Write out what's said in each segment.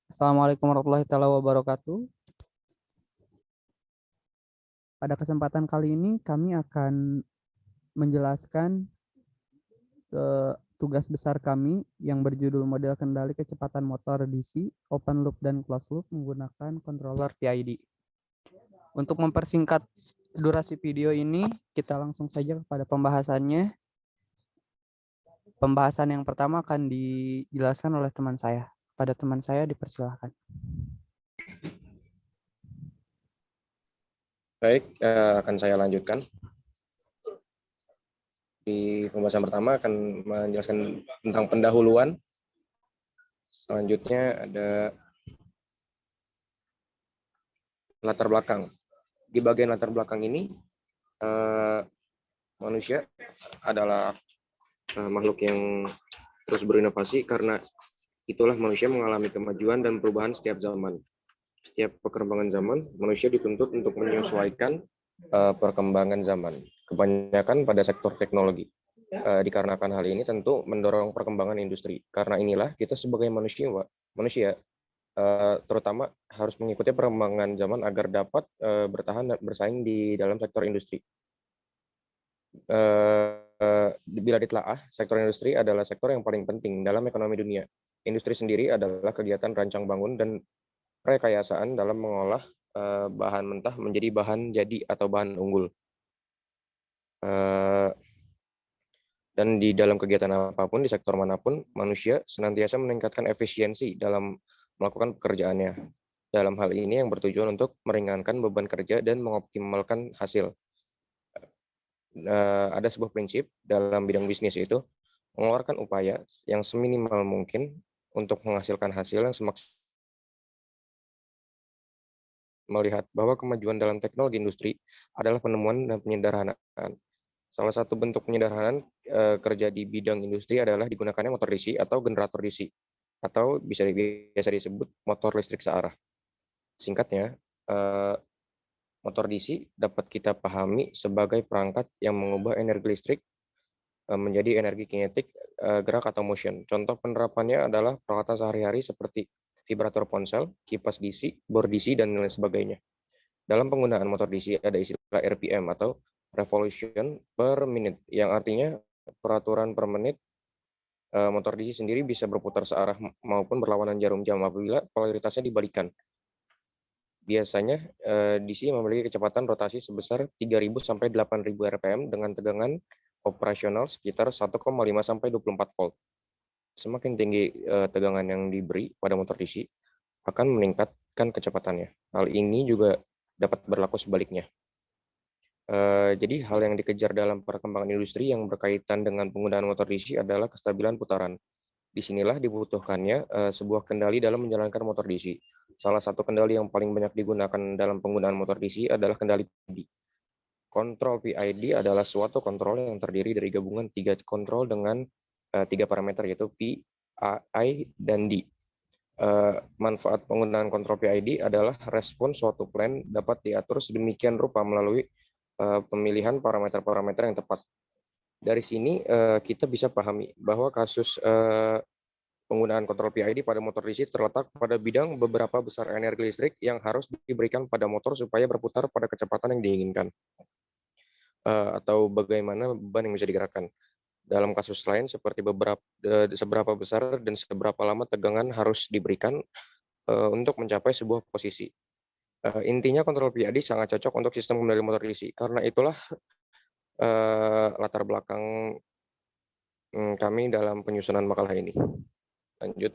Assalamualaikum warahmatullahi taala wabarakatuh. Pada kesempatan kali ini kami akan menjelaskan tugas besar kami yang berjudul model kendali kecepatan motor DC, open loop dan closed loop menggunakan controller PID. Untuk mempersingkat durasi video ini, kita langsung saja kepada pembahasannya. Pembahasan yang pertama akan dijelaskan oleh teman saya. Pada teman saya dipersilahkan. Baik, akan saya lanjutkan. Di pembahasan pertama akan menjelaskan tentang pendahuluan. Selanjutnya ada latar belakang. Di bagian latar belakang ini, manusia adalah makhluk yang terus berinovasi karena itulah manusia mengalami kemajuan dan perubahan setiap zaman. Setiap perkembangan zaman, manusia dituntut untuk menyesuaikan perkembangan zaman, kebanyakan pada sektor teknologi. Dikarenakan hal ini tentu mendorong perkembangan industri. Karena inilah kita sebagai manusia terutama harus mengikuti perkembangan zaman agar dapat bertahan dan bersaing di dalam sektor industri. Bila ditelaah, sektor industri adalah sektor yang paling penting dalam ekonomi dunia. Industri sendiri adalah kegiatan rancang bangun dan rekayasaan dalam mengolah bahan mentah menjadi bahan jadi atau bahan unggul. Dan di dalam kegiatan apapun, di sektor manapun, manusia senantiasa meningkatkan efisiensi dalam melakukan pekerjaannya. Dalam hal ini yang bertujuan untuk meringankan beban kerja dan mengoptimalkan hasil. Ada sebuah prinsip dalam bidang bisnis itu, mengeluarkan upaya yang seminimal mungkin untuk menghasilkan hasil yang semaksimal. Melihat bahwa kemajuan dalam teknologi industri adalah penemuan dan penyederhanaan. Salah satu bentuk penyederhanaan kerja di bidang industri adalah digunakannya motor DC atau generator DC, atau biasa disebut motor listrik searah. Singkatnya, motor DC dapat kita pahami sebagai perangkat yang mengubah energi listrik menjadi energi kinetik, gerak atau motion. Contoh penerapannya adalah peralatan sehari-hari seperti vibrator ponsel, kipas DC, bor DC, dan lain sebagainya. Dalam penggunaan motor DC ada istilah RPM atau revolution per minute, yang artinya peraturan per menit. Motor DC sendiri bisa berputar searah maupun berlawanan jarum jam apabila polaritasnya dibalikan. Biasanya DC memiliki kecepatan rotasi sebesar 3.000 sampai 8.000 rpm dengan tegangan operasional sekitar 1,5 sampai 24 volt. Semakin tinggi tegangan yang diberi pada motor DC akan meningkatkan kecepatannya. Hal ini juga dapat berlaku sebaliknya. Jadi hal yang dikejar dalam perkembangan industri yang berkaitan dengan penggunaan motor DC adalah kestabilan putaran. Disinilah dibutuhkannya sebuah kendali dalam menjalankan motor DC. Salah satu kendali yang paling banyak digunakan dalam penggunaan motor DC adalah kendali PID. Kontrol PID adalah suatu kontrol yang terdiri dari gabungan 3 kontrol dengan 3 parameter, yaitu P, I, dan D. Manfaat penggunaan kontrol PID adalah respon suatu plan dapat diatur sedemikian rupa melalui pemilihan parameter-parameter yang tepat. Dari sini kita bisa pahami bahwa kasus penggunaan kontrol PID pada motor DC terletak pada bidang beberapa besar energi listrik yang harus diberikan pada motor supaya berputar pada kecepatan yang diinginkan, atau bagaimana beban yang bisa digerakkan. Dalam kasus lain seperti seberapa besar dan seberapa lama tegangan harus diberikan untuk mencapai sebuah posisi. Intinya kontrol PID sangat cocok untuk sistem kendali motor DC. Karena itulah latar belakang kami dalam penyusunan makalah ini. Lanjut.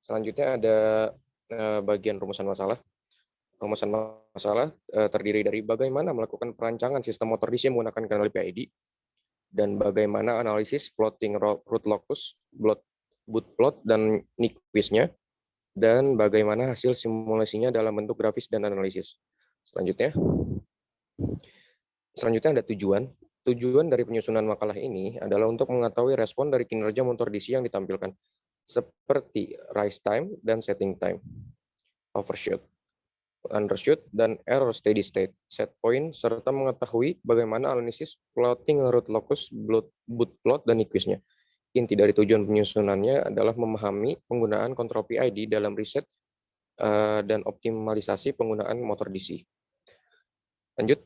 Selanjutnya ada bagian rumusan masalah. Rumusan masalah terdiri dari bagaimana melakukan perancangan sistem motor DC menggunakan kendali PID, dan bagaimana analisis plotting root locus, boot plot, dan Nyquist-nya, dan bagaimana hasil simulasinya dalam bentuk grafis dan analisis. Selanjutnya ada tujuan. Tujuan dari penyusunan makalah ini adalah untuk mengetahui respon dari kinerja motor DC yang ditampilkan, seperti rise time dan setting time, overshoot, undershoot, dan error steady state, set point, serta mengetahui bagaimana analisis plotting root locus, boot plot, dan Nyquist-nya. inti dari tujuan penyusunannya adalah memahami penggunaan kontrol PID dalam riset dan optimalisasi penggunaan motor DC. Lanjut.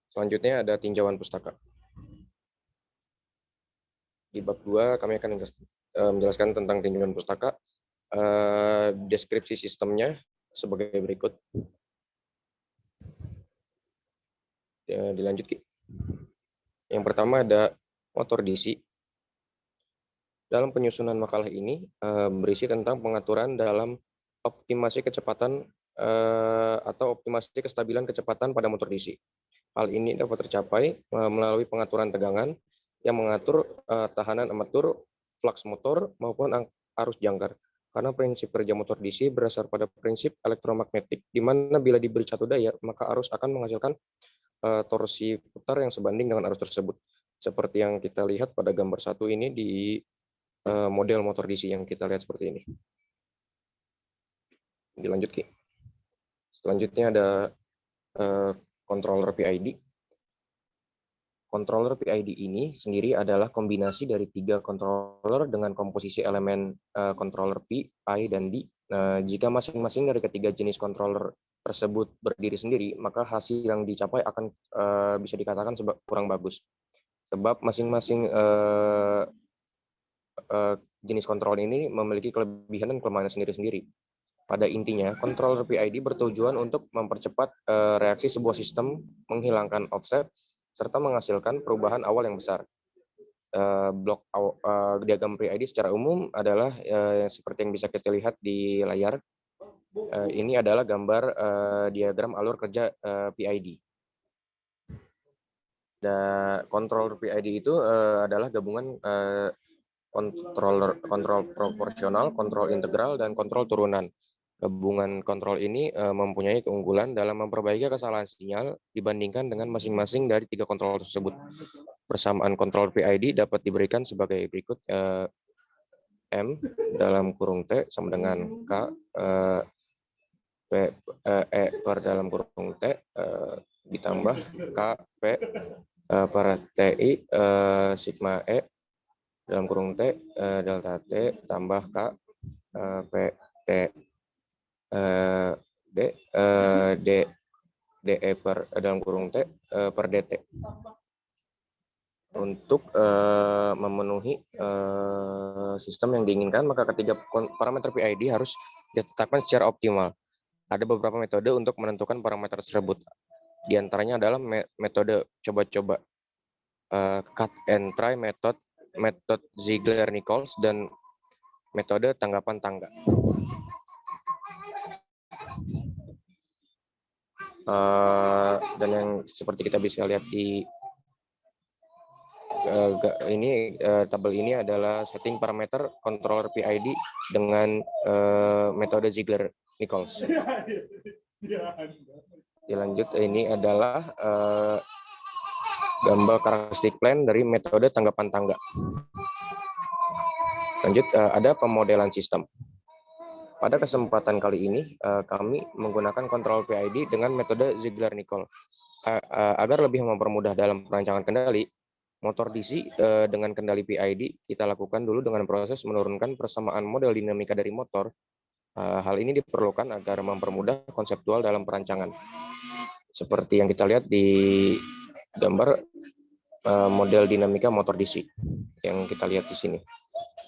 Selanjutnya ada tinjauan pustaka. Di bab 2 kami akan menjelaskan tentang tinjauan pustaka. Deskripsi sistemnya sebagai berikut. Dilanjut, Ki. Yang pertama ada motor DC. Dalam penyusunan makalah ini berisi tentang pengaturan dalam optimasi kecepatan atau optimasi kestabilan kecepatan pada motor DC. Hal ini dapat tercapai melalui pengaturan tegangan yang mengatur tahanan armatur, flux motor, maupun arus jangkar. Karena prinsip kerja motor DC berdasar pada prinsip elektromagnetik, di mana bila diberi satu daya, maka arus akan menghasilkan torsi putar yang sebanding dengan arus tersebut. Seperti yang kita lihat pada gambar 1 ini di model motor DC yang kita lihat seperti ini. Dilanjut, Ki. Selanjutnya ada controller PID. Controller PID ini sendiri adalah kombinasi dari 3 controller dengan komposisi elemen controller P, I, dan D. Jika masing-masing dari ketiga jenis controller tersebut berdiri sendiri, maka hasil yang dicapai akan bisa dikatakan kurang bagus. Sebab masing-masing jenis controller ini memiliki kelebihan dan kelemahan sendiri-sendiri. Pada intinya, controller PID bertujuan untuk mempercepat reaksi sebuah sistem, menghilangkan offset, serta menghasilkan perubahan awal yang besar. Blok diagram PID secara umum adalah seperti yang bisa kita lihat di layar. Ini adalah gambar diagram alur kerja PID. Dan controller PID itu adalah gabungan kontrol proporsional, kontrol integral, dan kontrol turunan. Gabungan kontrol ini mempunyai keunggulan dalam memperbaiki kesalahan sinyal dibandingkan dengan masing-masing dari 3 kontrol tersebut. Persamaan kontrol PID dapat diberikan sebagai berikut. M dalam kurung T sama dengan K P E per dalam kurung T ditambah K P per TI sigma E dalam kurung T delta T tambah K P T DE per dalam kurung T per DT. Untuk memenuhi sistem yang diinginkan, maka ketiga parameter PID harus ditetapkan secara optimal. Ada beberapa metode untuk menentukan parameter tersebut. Di antaranya adalah metode coba-coba, cut and try method, metode Ziegler-Nichols, dan metode tanggapan tangga. Dan yang seperti kita bisa lihat di tabel ini adalah setting parameter controller PID dengan metode Ziegler-Nichols. Dilanjut, ini adalah gambar karakteristik plan dari metode tanggapan tangga. Lanjut, ada pemodelan sistem. Pada kesempatan kali ini, kami menggunakan kontrol PID dengan metode Ziegler-Nichols. Agar lebih mempermudah dalam perancangan kendali, motor DC dengan kendali PID, kita lakukan dulu dengan proses menurunkan persamaan model dinamika dari motor. Hal ini diperlukan agar mempermudah konseptual dalam perancangan. Seperti yang kita lihat di gambar model dinamika motor DC yang kita lihat di sini.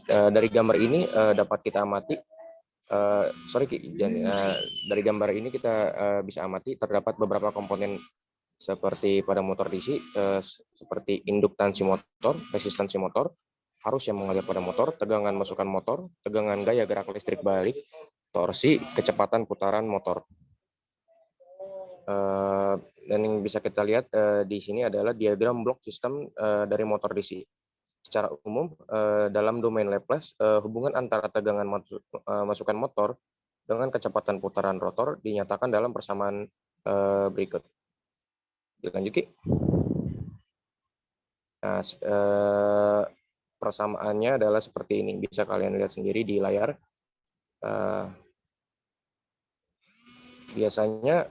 Dari gambar ini dapat kita amati, dari gambar ini kita bisa amati terdapat beberapa komponen seperti pada motor DC, seperti induktansi motor, resistansi motor, arus yang mengalir pada motor, tegangan masukan motor, tegangan gaya gerak listrik balik, torsi, kecepatan putaran motor. Dan yang bisa kita lihat di sini adalah diagram blok sistem dari motor DC. Secara umum, dalam domain Laplace, hubungan antara tegangan masukan motor dengan kecepatan putaran rotor dinyatakan dalam persamaan berikut. Dilanjut, Ki. Nah, persamaannya adalah seperti ini. Bisa kalian lihat sendiri di layar. Biasanya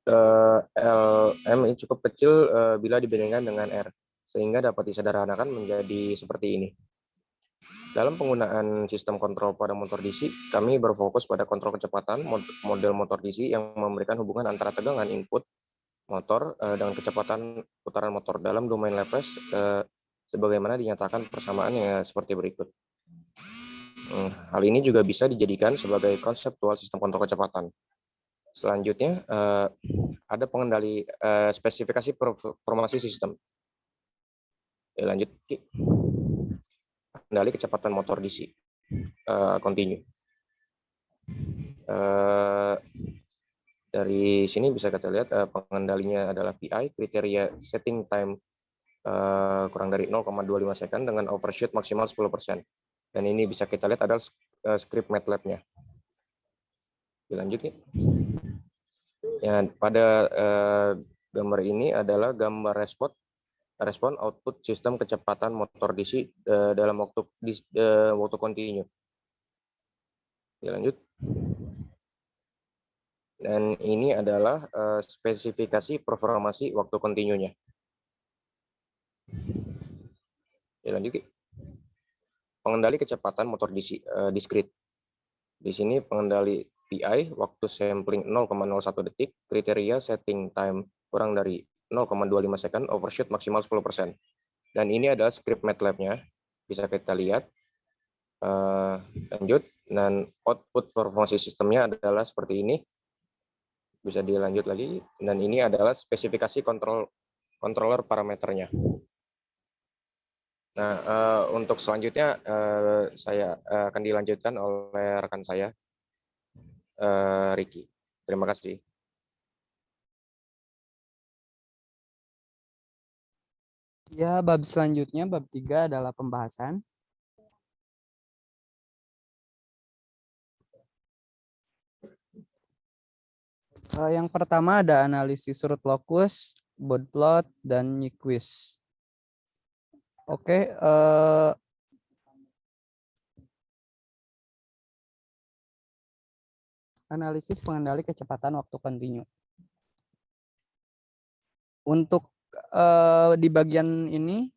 Lm ini cukup kecil bila dibandingkan dengan R, sehingga dapat disederhanakan menjadi seperti ini. Dalam penggunaan sistem kontrol pada motor DC, kami berfokus pada kontrol kecepatan model motor DC yang memberikan hubungan antara tegangan input motor dengan kecepatan putaran motor dalam domain Laplace, sebagaimana dinyatakan persamaannya seperti berikut. Hal ini juga bisa dijadikan sebagai konseptual sistem kontrol kecepatan. Selanjutnya, ada pengendali spesifikasi performasi sistem. Lanjut. Kendali kecepatan motor DC continue. Dari sini bisa kita lihat pengendalinya adalah PI, kriteria setting time kurang dari 0,25 second dengan overshoot maksimal 10%. Dan ini bisa kita lihat adalah script MATLAB-nya. Dilanjut ya. Ya, pada gambar ini adalah gambar respon output sistem kecepatan motor DC dalam waktu kontinu. Dilanjut. Dan ini adalah spesifikasi performasi waktu kontinunya. Dilanjut. Pengendali kecepatan motor DC discrete. Di sini pengendali PI waktu sampling 0,01 detik, kriteria setting time kurang dari 0,25 second, overshoot maksimal 10%. Dan ini adalah script MATLAB-nya, bisa kita lihat. Lanjut, dan output performance sistemnya adalah seperti ini. Bisa dilanjut lagi, dan ini adalah spesifikasi controller parameternya. Nah, untuk selanjutnya saya akan dilanjutkan oleh rekan saya, Ricky. Terima kasih. Ya, bab selanjutnya, bab 3 adalah pembahasan. Yang pertama ada analisis root locus, bode plot, dan Nyquist. Oke, analisis pengendali kecepatan waktu kontinu. Untuk di bagian ini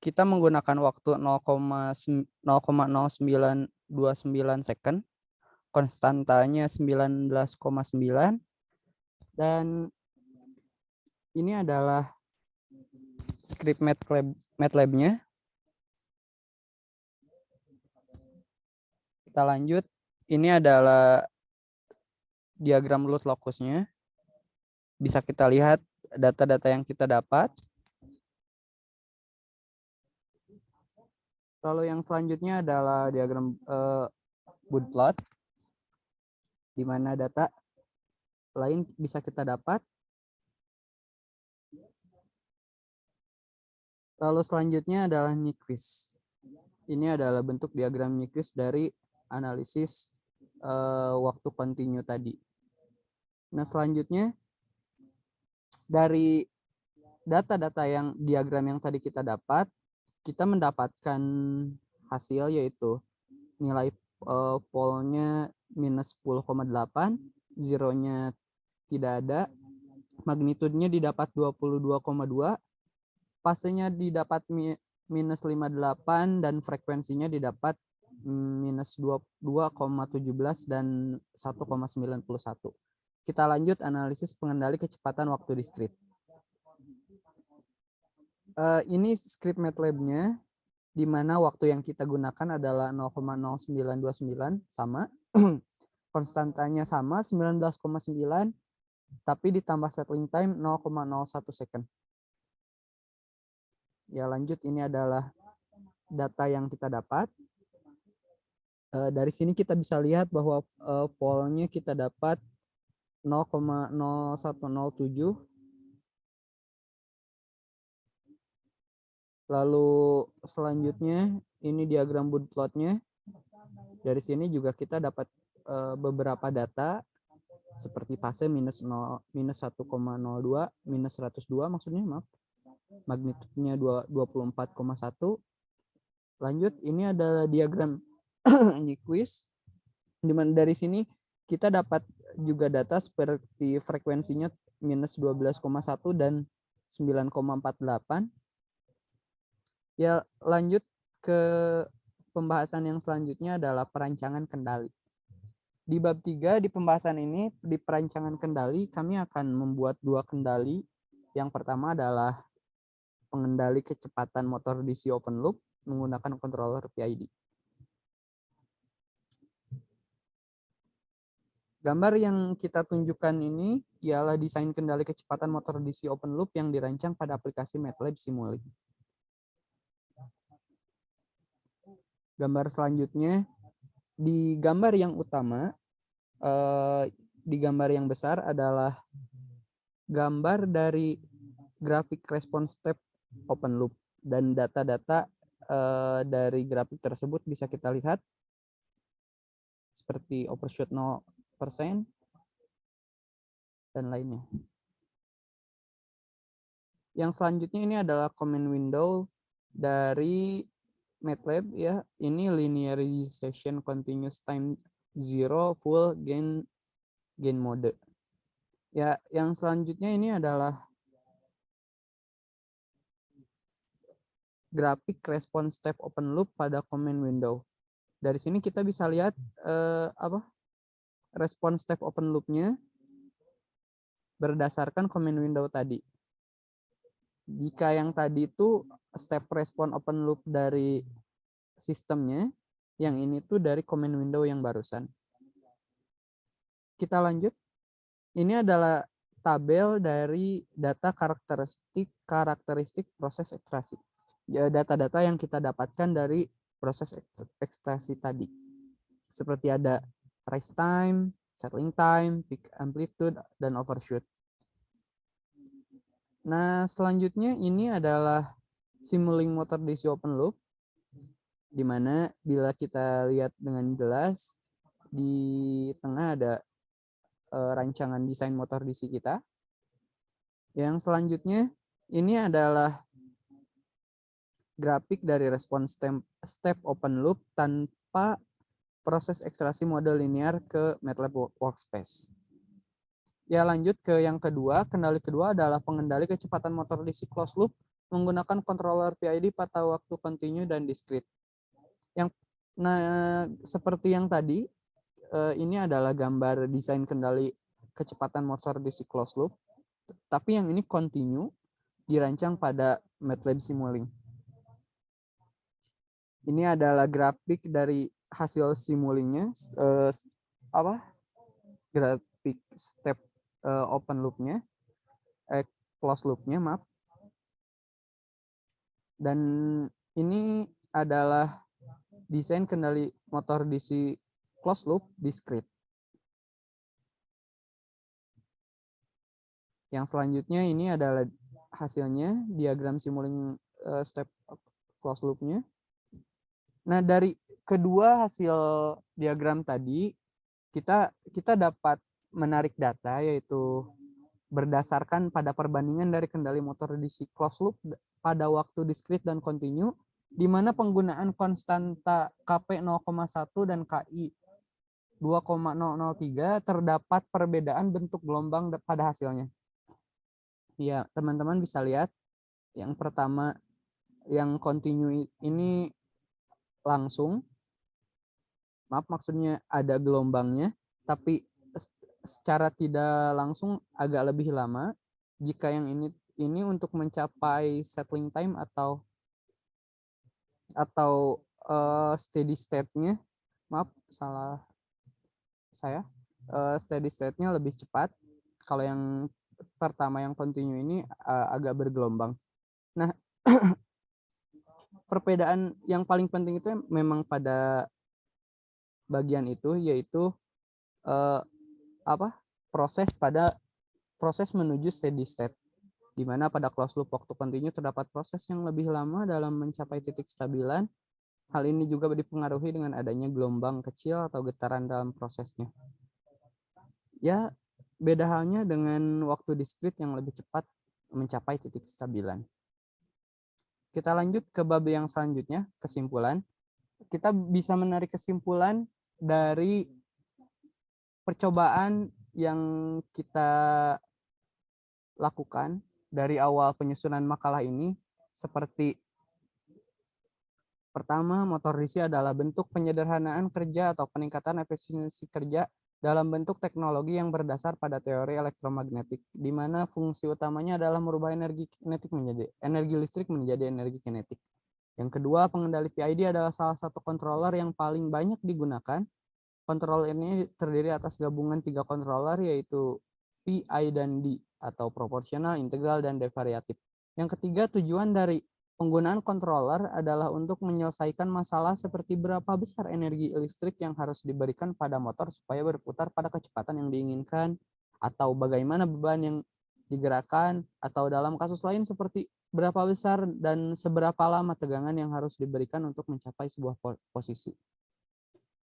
kita menggunakan waktu 0,0929 second, konstantanya 19,9, dan ini adalah script MATLAB-nya. Kita lanjut, ini adalah diagram root locusnya. Bisa kita lihat data-data yang kita dapat. Lalu yang selanjutnya adalah diagram bode plot, di mana data lain bisa kita dapat. Lalu selanjutnya adalah Nyquist. Ini adalah bentuk diagram Nyquist dari analisis waktu kontinu tadi. Nah, selanjutnya dari data-data yang diagram yang tadi kita dapat, kita mendapatkan hasil yaitu nilai polnya minus 10,8, zeronya tidak ada, magnitudenya didapat 22,2, fasenya didapat minus 58, dan frekuensinya didapat minus 2,17 dan 1,91. Kita lanjut analisis pengendali kecepatan waktu discrete. Ini script MATLAB-nya, di mana waktu yang kita gunakan adalah 0,0929 sama, konstantanya sama 19,9, tapi ditambah settling time 0,01 second. Ya, lanjut, ini adalah data yang kita dapat. Dari sini kita bisa lihat bahwa polnya kita dapat 0,0107. Lalu selanjutnya ini diagram bode plotnya. Dari sini juga kita dapat beberapa data seperti fase minus 1,02, minus 102 maksudnya, maaf. Magnitudenya 24,1. Lanjut, ini adalah diagram Nyquist. Di mana dari sini kita dapat juga data seperti frekuensinya minus 12,1 dan 9,48. Ya, lanjut ke pembahasan yang selanjutnya adalah perancangan kendali. Di bab 3 di pembahasan ini, di perancangan kendali, kami akan membuat 2 kendali. Yang pertama adalah pengendali kecepatan motor DC open loop menggunakan controller PID. Gambar yang kita tunjukkan ini ialah desain kendali kecepatan motor DC open loop yang dirancang pada aplikasi MATLAB Simulink. Gambar selanjutnya, di gambar yang utama, di gambar yang besar adalah gambar dari grafik response step open loop, dan data-data dari grafik tersebut bisa kita lihat seperti overshoot 0% dan lainnya. Yang selanjutnya ini adalah command window dari MATLAB ya. Ini linearization continuous time zero full gain mode. Ya, yang selanjutnya ini adalah grafik response step open loop pada command window. Dari sini kita bisa lihat response step open loop-nya berdasarkan command window tadi. Jika yang tadi itu step response open loop dari sistemnya, yang ini tuh dari command window yang barusan. Kita lanjut. Ini adalah tabel dari data karakteristik proses ekstraksi. Data-data yang kita dapatkan dari proses ekstraksi tadi. Seperti ada rise time, settling time, peak amplitude, dan overshoot. Nah, selanjutnya ini adalah Simulink motor DC open loop, di mana bila kita lihat dengan jelas, di tengah ada rancangan desain motor DC kita. Yang selanjutnya, ini adalah grafik dari respons step open loop tanpa proses ekstraksi mode linear ke MATLAB Workspace. Ya, lanjut ke yang kedua. Kendali kedua adalah pengendali kecepatan motor DC closed loop menggunakan controller PID pada waktu continue dan discrete. Seperti yang tadi, ini adalah gambar desain kendali kecepatan motor DC closed loop, tapi yang ini continue dirancang pada MATLAB Simulink. Ini adalah grafik dari hasil Simulink-nya, grafik step open loop-nya, closed loop-nya, maaf. Dan ini adalah desain kendali motor DC closed loop discrete. Yang selanjutnya ini adalah hasilnya, diagram Simulink step closed loop-nya. Nah, dari kedua hasil diagram tadi, kita dapat menarik data, yaitu berdasarkan pada perbandingan dari kendali motor DC closed loop pada waktu discrete dan continue, di mana penggunaan konstanta KP 0,1 dan KI 2,003 terdapat perbedaan bentuk gelombang pada hasilnya. Ya, teman-teman bisa lihat yang pertama, yang continue ini langsung, maaf maksudnya ada gelombangnya, tapi secara tidak langsung agak lebih lama. Jika yang ini untuk mencapai settling time atau steady state-nya, maaf salah saya, steady state-nya lebih cepat. Kalau yang pertama yang continue ini agak bergelombang. Nah, perbedaan yang paling penting itu memang pada bagian itu, yaitu proses menuju steady state, di mana pada closed loop waktu continue terdapat proses yang lebih lama dalam mencapai titik stabilan. Hal ini juga dipengaruhi dengan adanya gelombang kecil atau getaran dalam prosesnya. Ya, beda halnya dengan waktu discrete yang lebih cepat mencapai titik stabilan. Kita lanjut ke bab yang selanjutnya, kesimpulan. Kita bisa menarik kesimpulan dari percobaan yang kita lakukan dari awal penyusunan makalah ini seperti pertama, motor DC adalah bentuk penyederhanaan kerja atau peningkatan efisiensi kerja dalam bentuk teknologi yang berdasar pada teori elektromagnetik, di mana fungsi utamanya adalah merubah energi listrik menjadi energi kinetik. Yang kedua, pengendali PID adalah salah satu controller yang paling banyak digunakan. Controller ini terdiri atas gabungan 3 controller, yaitu P, I, dan D, atau proporsional, integral, dan devariatif. Yang ketiga, tujuan dari penggunaan controller adalah untuk menyelesaikan masalah seperti berapa besar energi listrik yang harus diberikan pada motor supaya berputar pada kecepatan yang diinginkan, atau bagaimana beban yang digerakkan, atau dalam kasus lain seperti berapa besar dan seberapa lama tegangan yang harus diberikan untuk mencapai sebuah posisi.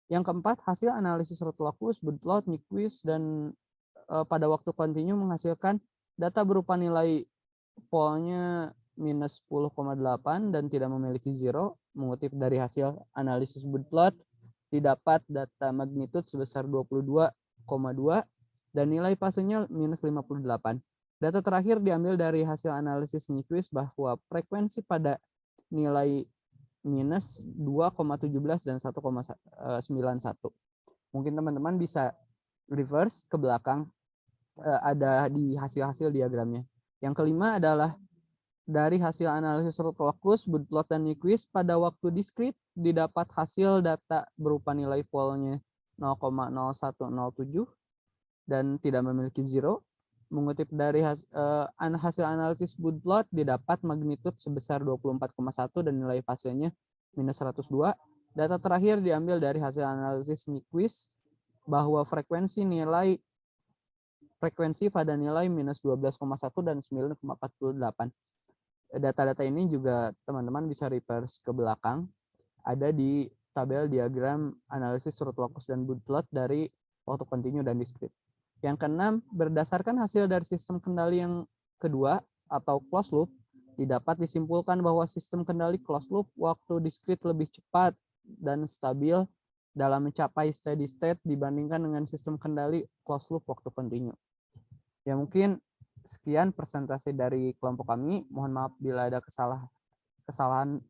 Yang keempat, hasil analisis Rotlokus, Bootload, Nyquist, dan pada waktu kontinu menghasilkan data berupa nilai polnya minus 10,8 dan tidak memiliki zero. Mengutip dari hasil analisis Bootload, didapat data magnitud sebesar 22,2 dan nilai fasenya minus 58. Data terakhir diambil dari hasil analisis Nyquist bahwa frekuensi pada nilai minus 2,17 dan 1,91. Mungkin teman-teman bisa reverse ke belakang, ada di hasil-hasil diagramnya. Yang kelima adalah dari hasil analisis Rotlokus, Bootload, dan Nyquist pada waktu diskrit didapat hasil data berupa nilai polnya 0,0107 dan tidak memiliki zero. Mengutip dari hasil analisis Bootload didapat magnitud sebesar 24,1 dan nilai fasenya minus 102. Data terakhir diambil dari hasil analisis Nyquist bahwa frekuensi pada nilai minus 12,1 dan 9,48. Data-data ini juga teman-teman bisa reverse ke belakang. Ada di tabel diagram analisis Rotlokus dan Bootload dari waktu kontinu dan diskrit. Yang keenam, berdasarkan hasil dari sistem kendali yang kedua atau closed loop, didapat disimpulkan bahwa sistem kendali closed loop waktu diskrit lebih cepat dan stabil dalam mencapai steady state dibandingkan dengan sistem kendali closed loop waktu kontinu. Ya mungkin sekian presentasi dari kelompok kami. Mohon maaf bila ada kesalahan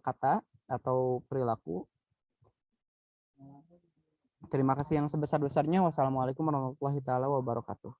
kata atau perilaku. Terima kasih yang sebesar-besarnya. Wassalamualaikum warahmatullahi wabarakatuh.